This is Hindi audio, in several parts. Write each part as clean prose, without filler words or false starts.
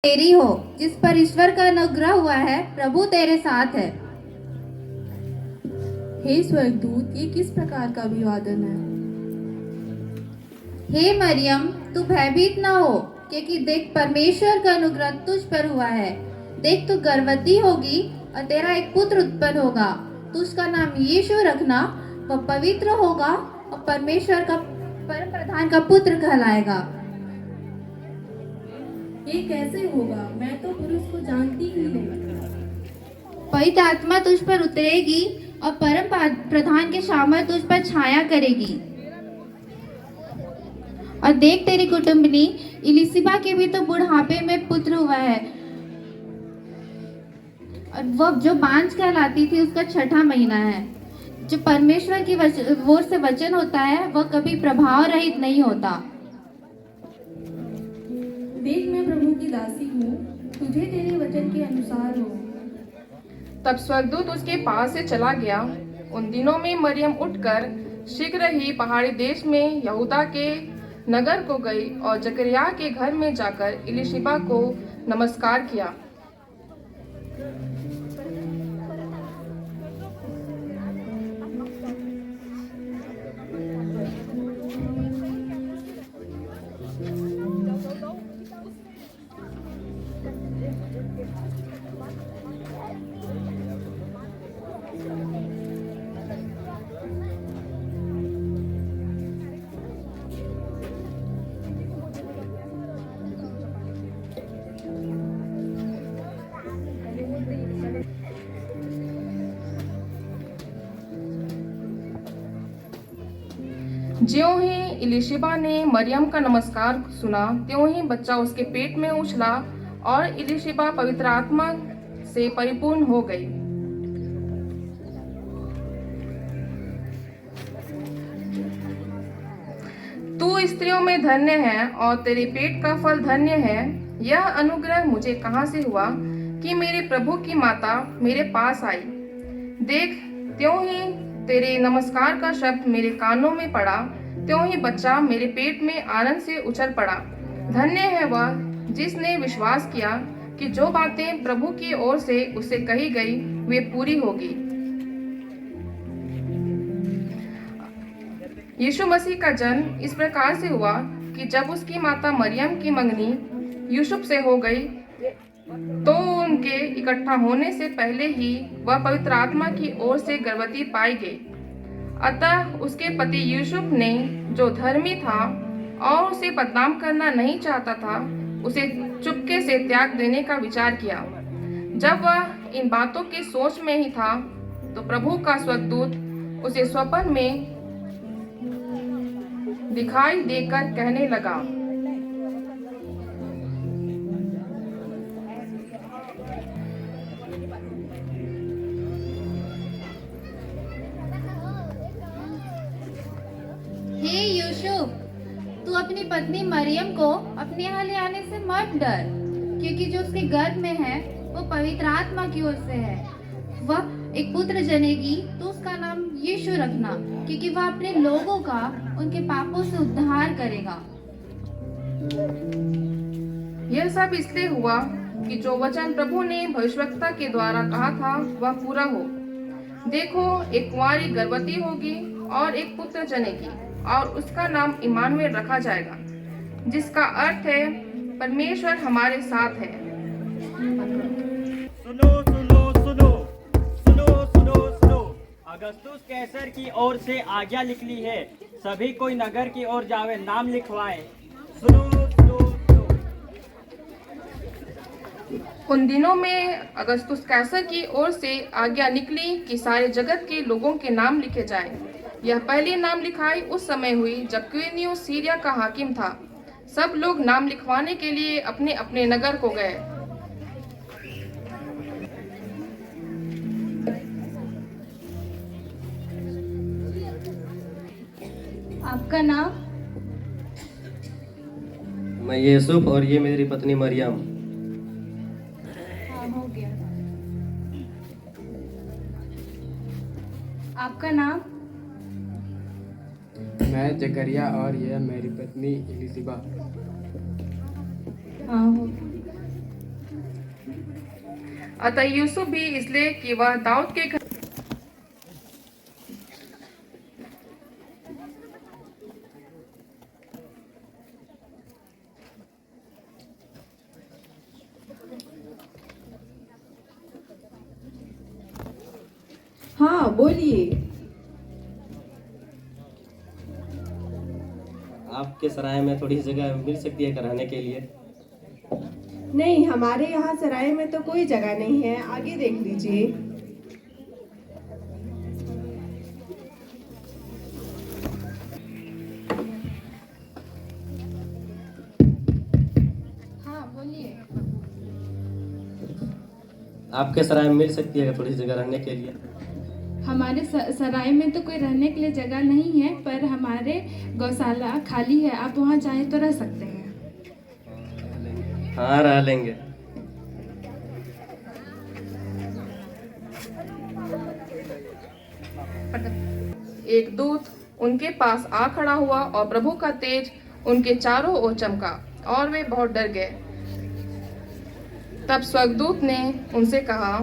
तेरी हो, जिस पर ईश्वर का अनुग्रह हुआ है, प्रभु तेरे साथ है। हे स्वर्गदूत, ये किस प्रकार का अभिवादन है? हे मरियम, तू भयभीत न हो, क्योंकि देख परमेश्वर का अनुग्रह तुझ पर हुआ है। देख तू गर्भवती होगी और तेरा एक पुत्र उत्पन्न होगा। तू उसका नाम यीशु रखना। वह पवित्र होगा और परमेश्वर का परम प्रधान का पुत्र कहलाएगा। ये कैसे होगा? मैं तो पुरुष को जानती ही नहीं। पवित्र आत्मा तुझ पर उतरेगी और परम प्रधान के सामर्थ तुझ पर छाया करेगी। और देख तेरी कुटुंबनी इलिसिबा के भी तो बुढ़ापे में पुत्र हुआ है, और वह जो बांझ कहलाती थी उसका छठा महीना है। जो परमेश्वर की ओर से वचन होता है वह कभी प्रभाव रहित नहीं होता। देख, मैं प्रभु की दासी हूँ, तुझे तेरे वचन के अनुसार हो। तब स्वर्गदूत उसके पास से चला गया। उन दिनों में मरियम उठकर शीघ्र ही पहाड़ी देश में यहूदा के नगर को गई और जकरिया के घर में जाकर इलिशिबा को नमस्कार किया। ज्यों ही इलिशिबा ने मरियम का नमस्कार सुना, त्यों ही बच्चा उसके पेट में उछला और इलिशिबा पवित्र आत्मा से परिपूर्ण हो गई। तू स्त्रियों में धन्य है और तेरे पेट का फल धन्य है। यह अनुग्रह मुझे कहाँ से हुआ कि मेरे प्रभु की माता मेरे पास आई। देख, त्यों ही तेरे नमस्कार का शब्द मेरे कानों में पड़ा, त्यों ही बच्चा मेरे पेट में आनंद से उछल पड़ा। धन्य है वह जिसने विश्वास किया कि जो बातें प्रभु की ओर से उसे कही गई वे पूरी होगी। यीशु मसीह का जन्म इस प्रकार से हुआ कि जब उसकी माता मरियम की मंगनी यूसुफ से हो गई, तो उनके इकट्ठा होने से पहले ही वह पवित्र आत्मा की ओर से गर्भवती पाई गई। अतः उसके पति यूसुफ ने, जो धर्मी था और उसे बदनाम करना नहीं चाहता था, उसे चुपके से त्याग देने का विचार किया। जब वह इन बातों की सोच में ही था, तो प्रभु का स्वर्गदूत उसे स्वप्न में दिखाई देकर कहने लगा, हे यूसुफ, तू अपनी पत्नी मरियम को अपने यहाँ ले आने से मत डर, क्योंकि जो उसके गर्भ में है वो पवित्र आत्मा की ओर से है। वह एक पुत्र जनेगी, तो उसका नाम यीशु रखना, क्योंकि वह अपने लोगों का उनके पापों से उद्धार करेगा। यह सब इसलिए हुआ कि जो वचन प्रभु ने भविष्यवक्ता के द्वारा कहा था वह पूरा हो। देखो, एक कुंवारी गर्भवती होगी और एक पुत्र जनेगी और उसका नाम इम्मानुएल रखा जाएगा, जिसका अर्थ है परमेश्वर हमारे साथ है। सुनो सुनो सुनो सुनो सुनो सुनो। अगस्तुस कैसर की ओर से आज्ञा निकली है, सभी कोई नगर की ओर जावे, नाम लिखवाए। सुनो सुनो सुनो। उन दिनों में अगस्तुस कैसर की ओर से आज्ञा निकली कि सारे जगत के लोगों के नाम लिखे जाएं। यह पहली नाम लिखाई उस समय हुई जब क्विरिनियुस सीरिया का हाकिम था। सब लोग नाम लिखवाने के लिए अपने अपने नगर को गए। आपका नाम? मैं यूसुफ और ये मेरी पत्नी मरियम। हाँ, हो गया। आपका नाम? मैं जकरिया और यह मेरी पत्नी इलिशिबा। हाँ, हो गया। अतः यूसुफ भी इसलिए कि वह दाऊद के घर हाँ बोलिए। आपके सराय में थोड़ी सी जगह मिल सकती है रहने के लिए? नहीं, हमारे यहाँ सराय में तो कोई जगह नहीं है, आगे देख लीजिए। हाँ बोलिए। आपके सराय में मिल सकती है थोड़ी सी जगह रहने के लिए? हमारे सराय में तो कोई रहने के लिए जगह नहीं है, पर हमारे गौशाला खाली है, आप वहाँ चाहें तो रह सकते हैं। हाँ, रह लेंगे। एक दूत उनके पास आ खड़ा हुआ और प्रभु का तेज उनके चारों ओर चमका और वे बहुत डर गए। तब स्वर्गदूत ने उनसे कहा,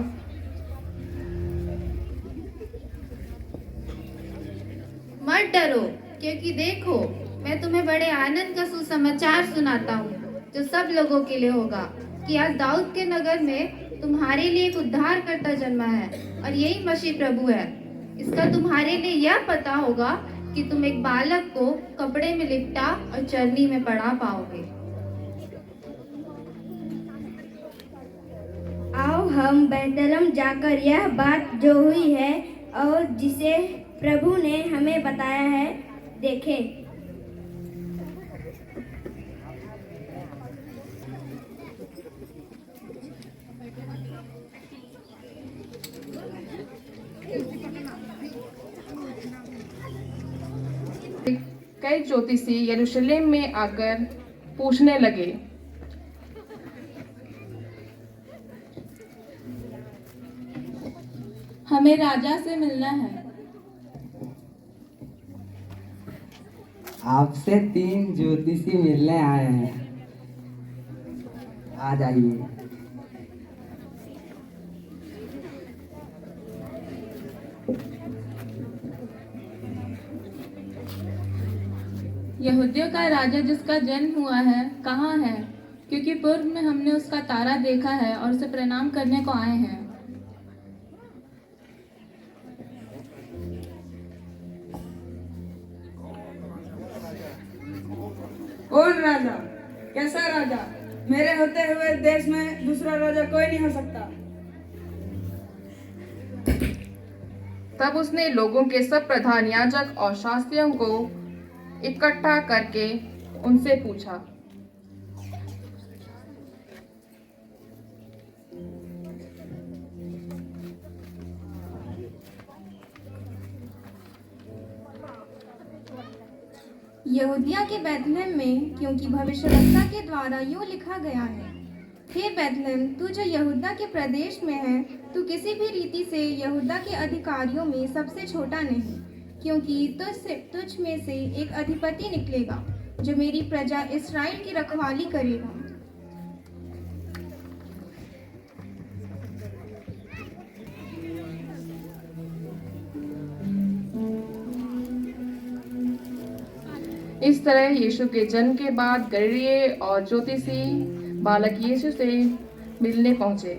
मत डरो, क्योंकि देखो मैं तुम्हें बड़े आनंद का सुसमाचार सुनाता हूँ जो सब लोगों के लिए होगा, कि आज दाऊद के नगर में तुम्हारे लिए एक उद्धारकर्ता जन्मा है और यही मसीह प्रभु है। इसका तुम्हारे लिए यह पता होगा कि तुम एक बालक को कपड़े में लिपटा और चरनी में पड़ा पाओगे। आओ हम बैतलहम जाकर यह बात जो हुई है और जिसे प्रभु ने हमें बताया है देखें। कई ज्योतिषी यरूशलेम में आकर पूछने लगे, हमें राजा से मिलना है। आपसे 3 ज्योतिषी मिलने आए हैं, आ जाइए। यहूदियों का राजा जिसका जन्म हुआ है कहाँ है? क्योंकि पूर्व में हमने उसका तारा देखा है और उसे प्रणाम करने को आए हैं। कौन राजा? कैसा राजा? मेरे होते हुए देश में दूसरा राजा कोई नहीं हो सकता। तब उसने लोगों के सब प्रधान याजक और शास्त्रियों को इकट्ठा करके उनसे पूछा, यहूदिया के बैतलहम में, क्योंकि भविष्यवक्ता के द्वारा यूं लिखा गया है, हे बैतलहम, तू जो यहूदा के प्रदेश में है, तू किसी भी रीति से यहूदा के अधिकारियों में सबसे छोटा नहीं, क्योंकि तुझ में से एक अधिपति निकलेगा जो मेरी प्रजा इस्राएल की रखवाली करेगा। इस तरह यीशु के जन्म के बाद गलीली और ज्योतिषी बालक यीशु से मिलने पहुंचे।